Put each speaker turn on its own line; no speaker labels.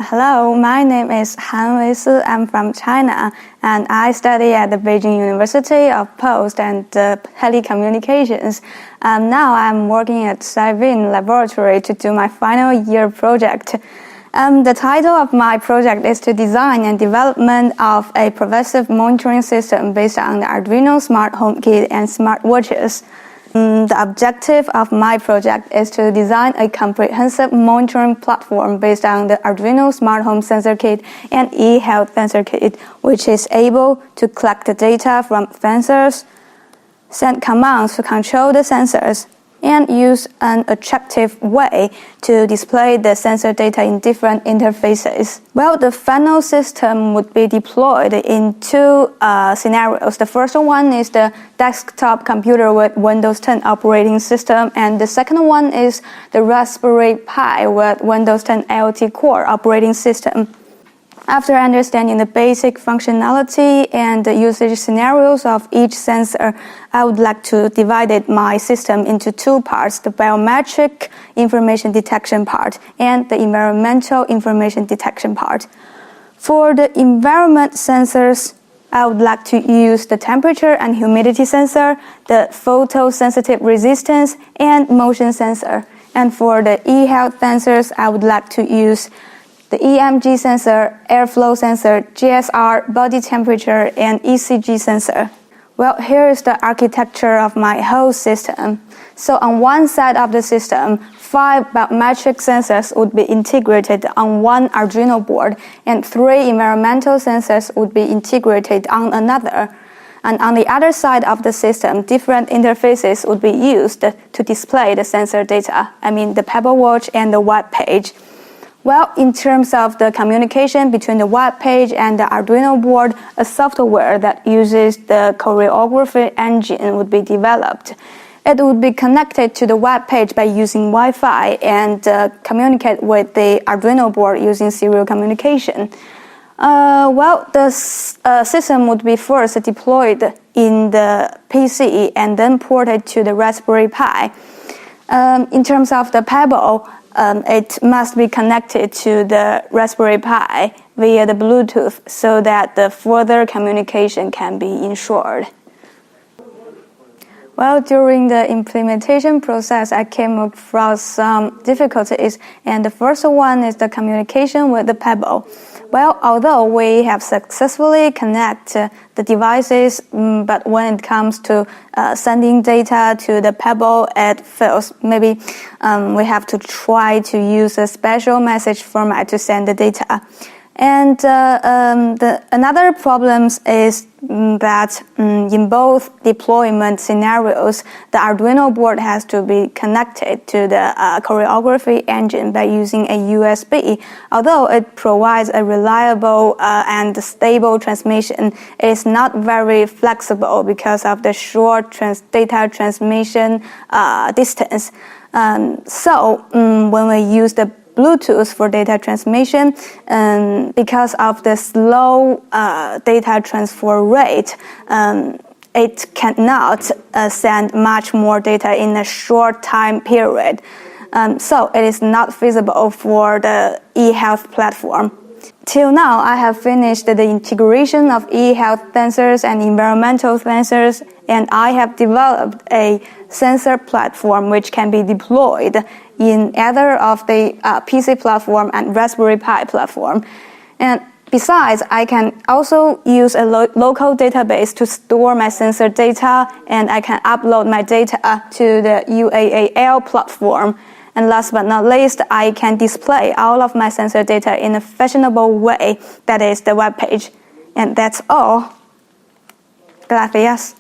Hello, my name is Han Weisu. I'm from China, and I study at the Beijing University of Post and Telecommunications. Now I'm working at Savin Laboratory to do my final year project. The title of my project is to design and development of a pervasive monitoring system based on the Arduino Smart HomeKit and smartwatches. The objective of my project is to design a comprehensive monitoring platform based on the Arduino Smart Home Sensor Kit and eHealth Sensor Kit, which is able to collect the data from sensors, send commands to control the sensors, and use an attractive way to display the sensor data in different interfaces. Well, the final system would be deployed in two scenarios. The first one is the desktop computer with Windows 10 operating system, and the second one is the Raspberry Pi with Windows 10 IoT Core operating system. After understanding the basic functionality and the usage scenarios of each sensor, I would like to divide my system into two parts, the biometric information detection part and the environmental information detection part. For the environment sensors, I would like to use the temperature and humidity sensor, the photosensitive resistance, and motion sensor. And for the eHealth sensors, I would like to use the EMG sensor, airflow sensor, GSR, body temperature, and ECG sensor. Well, here is the architecture of my whole system. So on one side of the system, 5 biometric sensors would be integrated on one Arduino board, and 3 environmental sensors would be integrated on another. And on the other side of the system, different interfaces would be used to display the sensor data. I mean the Pebble Watch and the web page. Well, in terms of the communication between the web page and the Arduino board, a software that uses the choreography engine would be developed. It would be connected to the web page by using Wi-Fi and communicate with the Arduino board using serial communication. The system would be first deployed in the PC and then ported to the Raspberry Pi. In terms of the Pebble, it must be connected to the Raspberry Pi via the Bluetooth so that the further communication can be ensured. Well, during the implementation process, I came across some difficulties, and the first one is the communication with the Pebble. Well, although we have successfully connected the devices, but when it comes to sending data to the Pebble, it fails. Maybe we have to try to use a special message format to send the data. And another problem is that in both deployment scenarios, the Arduino board has to be connected to the choreography engine by using a USB. Although it provides a reliable and stable transmission, it is not very flexible because of the short data transmission distance. When we use the Bluetooth for data transmission, because of the slow data transfer rate, it cannot send much more data in a short time period. So it is not feasible for the eHealth platform. Till now, I have finished the integration of eHealth sensors and environmental sensors, and I have developed a sensor platform which can be deployed in either of the PC platform and Raspberry Pi platform. And besides, I can also use a local database to store my sensor data, and I can upload my data to the UAAL platform. And last but not least, I can display all of my sensor data in a fashionable way, that is the web page. And that's all. Gracias.